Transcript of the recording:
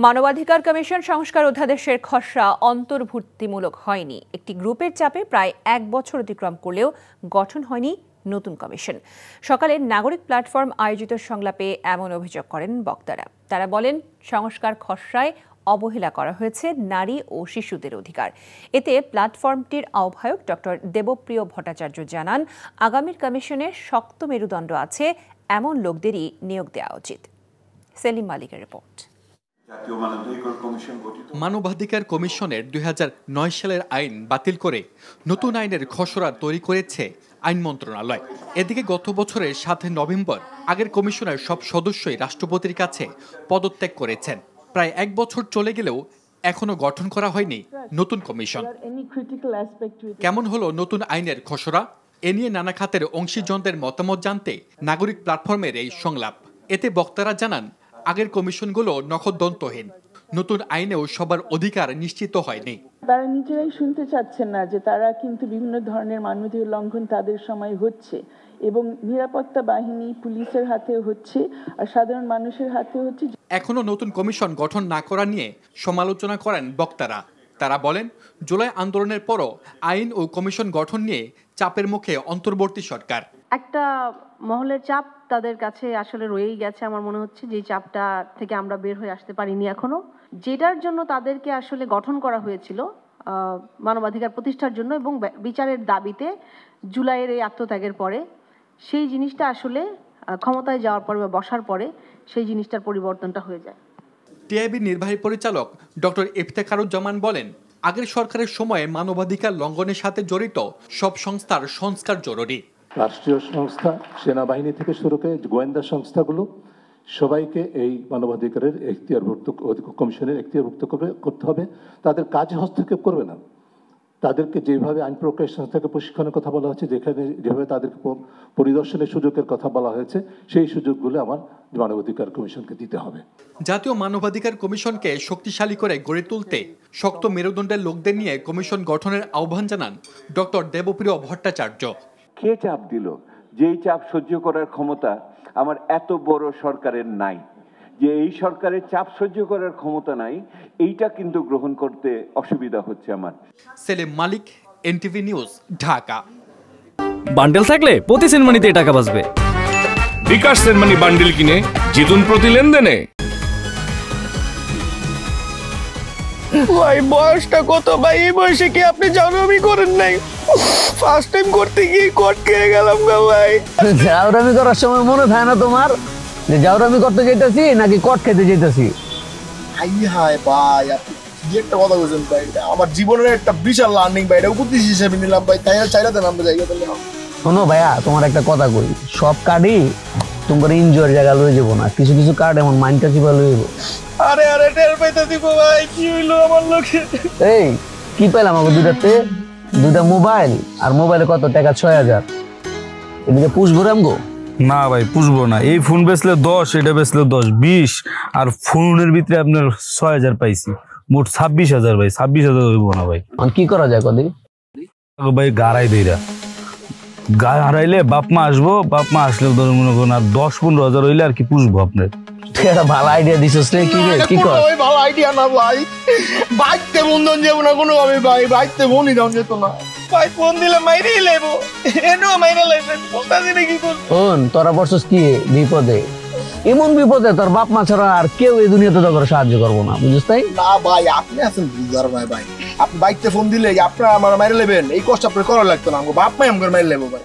মানবাধিকার কমিশন সংস্কার অধ্যাদেশের খসড়া অন্তর্ভুক্তিমূলক হয়নি। একটি গ্রুপের চাপে প্রায় 1 বছর অতিক্রম করলেও গঠন হয়নি নতুন কমিশন। সকালে নাগরিক প্ল্যাটফর্ম আয়োজিত সংলাপে এমন অভিযোগ করেন বক্তারা। তারা বলেন, সংস্কার খসড়ায় অবহেলা করা হয়েছে নারী ও শিশুদের অধিকার। এতে প্ল্যাটফর্মটির আহ্বায়ক ডক্টর দেবপ্রিয় ভট্টাচার্য জানান, আগামীর কমিশনে শক্ত মেরুদণ্ড আছে এমন লোকদেরই নিয়োগ দেওয়া উচিত। সেলিম মালিকের রিপোর্ট। মানবাধিকার কমিশনের 2009 সালের আইন বাতিল করে নতুন আইনের খসড়া তৈরি করেছে আইন মন্ত্রণালয়। এদিকে গত বছরের 7 নভেম্বর আগের কমিশনের সব সদস্যই রাষ্ট্রপতির কাছে পদত্যাগ করেছেন। প্রায় 1 বছর চলে গেলেও এখনো গঠন করা হয়নি নতুন কমিশন। কেমন হলো নতুন আইনের খসড়া? এ নিয়ে নানা খাতের অংশীজনদের মতামত জানতে নাগরিক প্ল্যাটফর্মের এই সংলাপ। এতে বক্তারা জানান, আগের কমিশনগুলো নখদন্তহীন, নতুন আইনেও সবার অধিকার নিশ্চিত হয়নি। তারা নিজেরাই শুনতে চাচ্ছেন না যে তারা কিন্তু বিভিন্ন ধরনের মানবাধিকার লঙ্ঘন তাদের সময় হচ্ছে এবং নিরাপত্তা বাহিনী পুলিশের হাতে হচ্ছে আর সাধারণ মানুষের হাতে হচ্ছে। এখনো নতুন কমিশন গঠন না করা নিয়ে সমালোচনা করেন বক্তারা। তারা বলেন, জুলাই আন্দোলনের পরও আইন ও কমিশন গঠন নিয়ে চাপের মুখে অন্তর্বর্তী সরকার। একটা মহলের চাপ তাদের কাছে আসলে রয়েই গেছে। আমার মনে হচ্ছে যে চাপটা থেকে আমরা বের হয়ে আসতে পারিনি এখনো। যেটার জন্য তাদেরকে আসলে গঠন করা হয়েছিল মানবাধিকার প্রতিষ্ঠার জন্য এবং বিচারের দাবিতে জুলাইয়ের এই আত্মত্যাগের পরে, সেই জিনিসটা আসলে ক্ষমতায় যাওয়ার পরে বা বসার পরে সেই জিনিসটার পরিবর্তনটা হয়ে যায়। টিআইবির নির্বাহী পরিচালক ডক্টর ইফতেখারুজ্জামান বলেন, আগের সরকারের সময়ে মানবাধিকার লঙ্ঘনের সাথে জড়িত সব সংস্থার সংস্কার জরুরি। রাষ্ট্রীয় সংস্থা, সেনাবাহিনী থেকে শুরু করে গোয়েন্দা সংস্থাগুলো সবাইকে এই মানবাধিকারের এখতিয়ারভুক্ত কমিশনের এখতিয়ারভুক্ত করতে হবে। তাদের কাজে হস্তক্ষেপ করবে না। তাদেরকে যেভাবে আইন প্রক্রিয়া সংস্থাকে প্রশিক্ষণের কথা বলা হচ্ছে, যেভাবে তাদেরকে পরিদর্শনের সুযোগের কথা বলা হয়েছে, সেই সুযোগগুলো আমার মানবাধিকার কমিশনকে দিতে হবে। জাতীয় মানবাধিকার কমিশনকে শক্তিশালী করে গড়ে তুলতে শক্ত মেরুদণ্ডের লোকদের নিয়ে কমিশন গঠনের আহ্বান জানান ডক্টর দেবপ্রিয় ভট্টাচার্য। কে চাপ দিল? যেই চাপ সহ্য করার ক্ষমতা আমার এত বড় সরকারের নাই, যে এই সরকারের চাপ সহ্য করার ক্ষমতা নাই, এইটা কিন্তু গ্রহণ করতে অসুবিধা হচ্ছে আমার। সেলিম মালিক, এনটিভি নিউজ, ঢাকা। বান্ডেল থাকলে প্রতি সেনমানিতে টাকা বাঁচবে। বিকাশ সেনমানি বান্ডেল কিনে জিতুন প্রতি লেনদেনে। ভাই বয়সটা কত ভাই? এই বয়সে কি আপনি জানাবি করেন নাই? ফার্স্ট টাইম করতে গিয়ে কট খেয়ে গেলাম গা ভাই। জাউরামি করার সময় মনে থাকে না তোমার যে জাউরামি করতে যেতেছি নাকি কট খেতে যেতেছি? হাই ভাই, আপনি কি একটা কথা বলছেন ভাই? আমার জীবনের একটা বিশাল লার্নিং ভাই, এটা উপদেশ হিসেবে নিলাম ভাই। তাই চাইরা দেন আমরা জায়গা পেলে। শোনো ভাইয়া, তোমার একটা কথা কই, সব কার্ডই তোমার এনজয়ের জায়গা লয়ে যাবো না, কিছু কিছু কার্ড এমন মাইন্ডটা চিপা লয়ে যাবো। আরে টের পাইতে দিব ভাই, কি হইলো আমার লোকে? এই কি পাইলাম আমাকে দুইটা মোবাইল, আর মোবাইলে কত টাকা? 6000। এদিকে পুষবো রামগো? না ভাই পুষবো না। এই ফোন বেচলে 10, এটা বেচলে 10, 20, আর ফোনের ভিতরে আপনার 6000 পাইছি, মোট 26000 ভাই। 26000 হইব না ভাই। কি করা যায় কদি ভাই? গাড়াই দেইরা গায়ে হারাইলে বাপ মা আসবো, বাপ মা আসলে ধরুন মনে করুন আর 10-15 হইলে আর কি পুষবো আপনার। ভালো আইডিয়া দিছিস রে। কি রে, কি কর? ভালো আইডিয়া না ভাই, বাইতে বন্ধন যাবো না কোনো ভাবে ভাই, বাইতে বনি দাও যেত না ভাই। ফোন দিলে মাইরেই লাইবো, এনো মাইরে লাইবে। বুঝতাছি না কি করব। ফোন তোরা বসছস কি বিপদে? এমন বিপদে তোর বাপ মা ছাড়া আর কেউ এই দুনিয়াতে তোর সাহায্য করবো না, বুঝছিস? তাই না ভাই, আপনি আছেন বুঝার ভাই। ভাই আপনি বাইতে ফোন দিলে আপনারা আমার মাইরে লেবেন, এই কষ্ট আপনার করা লাগতো না। বাপ মাই আমার মাইরে লেবো ভাই।